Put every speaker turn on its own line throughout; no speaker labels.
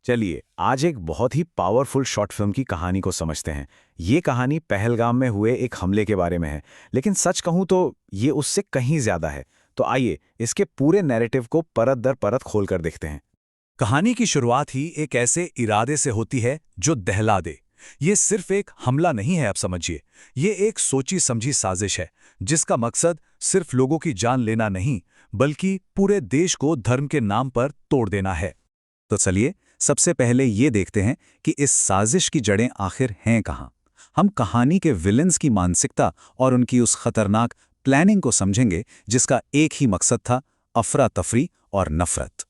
चलिए आज एक बहुत ही पावरफुल शॉर्ट फिल्म की कहानी को समझते हैं। ये कहानी पहलगाम में हुए एक हमले के बारे में है, लेकिन सच कहूं तो ये उससे कहीं ज्यादा है। तो आइए इसके पूरे नैरेटिव को परत दर परत खोलकर देखते हैं।
कहानी की शुरुआत ही एक ऐसे इरादे से होती है जो दहला दे। ये सिर्फ एक हमला नहीं है, आप समझिए। ये एक सोची समझी साजिश है जिसका मकसद सिर्फ लोगों की जान लेना नहीं, बल्कि पूरे देश को धर्म के नाम पर तोड़ देना है। तो चलिए सबसे पहले ये देखते हैं कि इस साजिश की जड़ें आखिर हैं कहाँ। हम कहानी के विलेंस की मानसिकता और उनकी उस खतरनाक प्लानिंग को समझेंगे जिसका एक ही मकसद था, अफरा तफरी और नफरत।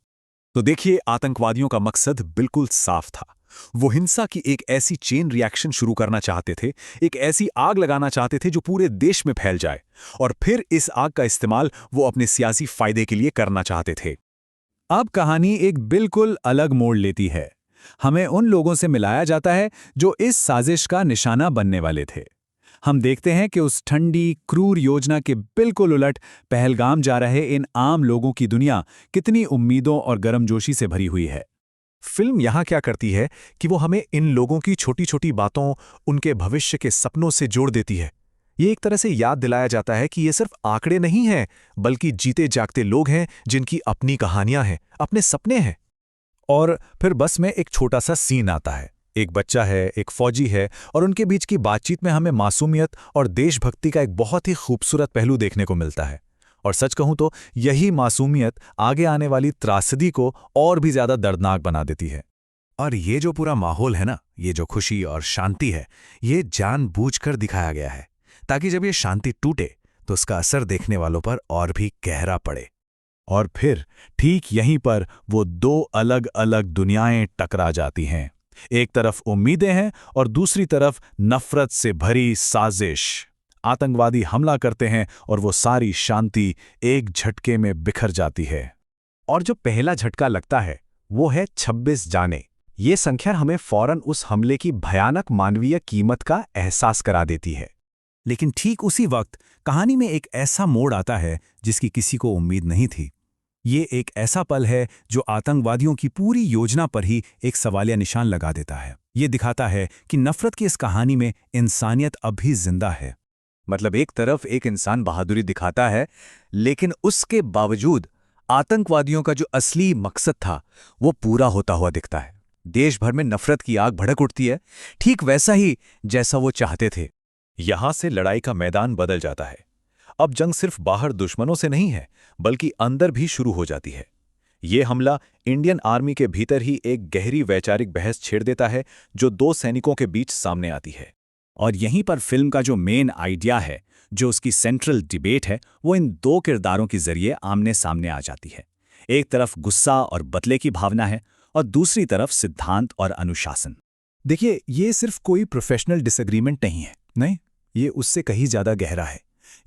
तो देखिए, आतंकवादियों का मकसद बिल्कुल साफ था। वो हिंसा की एक ऐसी चेन रिएक्शन शुरू करना चाहते थे, एक ऐसी आग लगाना चाहते थे जो पूरे देश में फैल जाए, और फिर इस आग का इस्तेमाल वो अपने सियासी फायदे के लिए करना चाहते थे। अब कहानी एक बिल्कुल अलग मोड़ लेती है। हमें उन लोगों से मिलाया जाता है जो इस साजिश का निशाना बनने वाले थे। हम देखते हैं कि उस ठंडी, क्रूर योजना के बिल्कुल उलट पहलगाम जा रहे इन आम लोगों की दुनिया कितनी उम्मीदों और गर्मजोशी से भरी हुई है। फिल्म यहाँ क्या करती है कि वो हमें इन लोगों की छोटी छोटी बातों, उनके भविष्य के सपनों से जोड़ देती है। ये एक तरह से याद दिलाया जाता है कि ये सिर्फ आंकड़े नहीं हैं, बल्कि जीते जागते लोग हैं जिनकी अपनी कहानियां हैं, अपने सपने हैं। और फिर बस में एक छोटा सा सीन आता है। एक बच्चा है, एक फौजी है, और उनके बीच की बातचीत में हमें मासूमियत और देशभक्ति का एक बहुत ही खूबसूरत पहलू देखने को मिलता है। और सच कहूं तो यही मासूमियत आगे आने वाली त्रासदी को और भी ज्यादा दर्दनाक बना देती है। और ये जो पूरा माहौल है ना, ये जो खुशी और शांति है, ये जानबूझकर दिखाया गया है ताकि जब ये शांति टूटे तो उसका असर देखने वालों पर और भी गहरा पड़े। और फिर ठीक यहीं पर वो दो अलग अलग दुनियाएं टकरा जाती हैं। एक तरफ उम्मीदें हैं और दूसरी तरफ नफरत से भरी साजिश। आतंकवादी हमला करते हैं और वो सारी शांति एक झटके में बिखर जाती है। और जो पहला झटका लगता है वो है 26 जाने। ये संख्या हमें फौरन उस हमले की भयानक मानवीय कीमत का एहसास करा देती है। लेकिन ठीक उसी वक्त कहानी में एक ऐसा मोड़ आता है जिसकी किसी को उम्मीद नहीं थी। ये एक ऐसा पल है जो आतंकवादियों की पूरी योजना पर ही एक सवालिया निशान लगा देता है। ये दिखाता है कि नफरत की इस कहानी में इंसानियत अब भी जिंदा है। मतलब एक तरफ एक इंसान बहादुरी दिखाता है, लेकिन उसके बावजूद आतंकवादियों का जो असली मकसद था वो पूरा होता हुआ दिखता है। देश भर में नफरत की आग भड़क उठती है, ठीक वैसा ही जैसा वो चाहते थे। यहां से लड़ाई का मैदान बदल जाता है। अब जंग सिर्फ बाहर दुश्मनों से नहीं है, बल्कि अंदर भी शुरू हो जाती है। ये हमला इंडियन आर्मी के भीतर ही एक गहरी वैचारिक बहस छेड़ देता है जो दो सैनिकों के बीच सामने आती है। और यहीं पर फिल्म का जो मेन आइडिया है, जो उसकी सेंट्रल डिबेट है, वो इन दो किरदारों के जरिए आमने सामने आ जाती है। एक तरफ गुस्सा और बदले की भावना है और दूसरी तरफ सिद्धांत और अनुशासन। देखिए, ये सिर्फ कोई प्रोफेशनल डिसएग्रीमेंट नहीं है, नहीं, ये उससे कहीं ज्यादा गहरा है।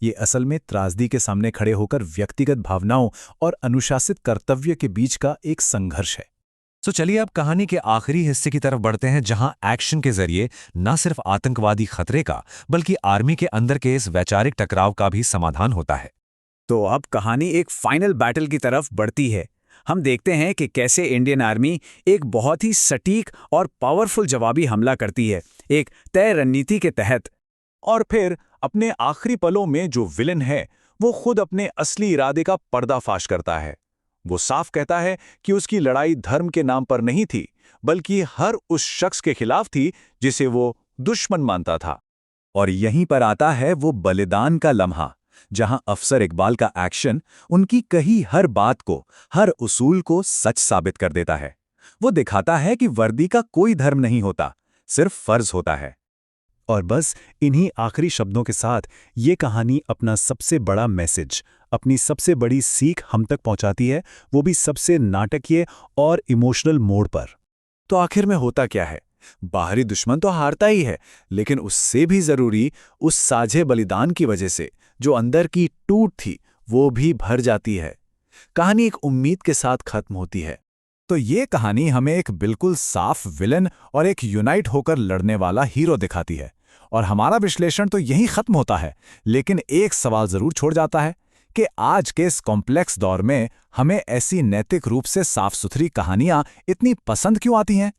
ये असल में त्रासदी के सामने खड़े होकर व्यक्तिगत भावनाओं और अनुशासित कर्तव्य के बीच का एक संघर्ष है। तो चलिए अब कहानी के आखिरी हिस्से की तरफ बढ़ते हैं, जहां एक्शन के जरिए न सिर्फ आतंकवादी खतरे का, बल्कि आर्मी के अंदर के इस वैचारिक टकराव का भी समाधान होता है।
तो अब कहानी एक फाइनल बैटल की तरफ बढ़ती है। हम देखते हैं कि कैसे इंडियन आर्मी एक बहुत ही सटीक और पावरफुल जवाबी हमला करती है, एक तय रणनीति के तहत।
और फिर अपने आखिरी पलों में जो विलन है वो खुद अपने असली इरादे का पर्दाफाश करता है। वो साफ कहता है कि उसकी लड़ाई धर्म के नाम पर नहीं थी, बल्कि हर उस शख्स के खिलाफ थी जिसे वो दुश्मन मानता था। और यहीं पर आता है वो बलिदान का लम्हा, जहां अफसर इकबाल का एक्शन उनकी कही हर बात को, हर उसूल को सच साबित कर देता है। वो दिखाता है कि वर्दी का कोई धर्म नहीं होता, सिर्फ फर्ज होता है। और बस इन्हीं आखिरी शब्दों के साथ ये कहानी अपना सबसे बड़ा मैसेज, अपनी सबसे बड़ी सीख हम तक पहुंचाती है, वो भी सबसे नाटकीय और इमोशनल मोड़ पर। तो आखिर में होता क्या है? बाहरी दुश्मन तो हारता ही है, लेकिन उससे भी जरूरी उस साझे बलिदान की वजह से जो अंदर की टूट थी वो भी भर जाती है। कहानी एक उम्मीद के साथ खत्म होती है। तो ये कहानी हमें एक बिल्कुल साफ विलन और एक यूनाइट होकर लड़ने वाला हीरो दिखाती है। और हमारा विश्लेषण तो यहीं खत्म होता है, लेकिन एक सवाल जरूर छोड़ जाता है कि आज के इस कॉम्प्लेक्स दौर में हमें ऐसी नैतिक रूप से साफ सुथरी कहानियां इतनी पसंद क्यों आती हैं।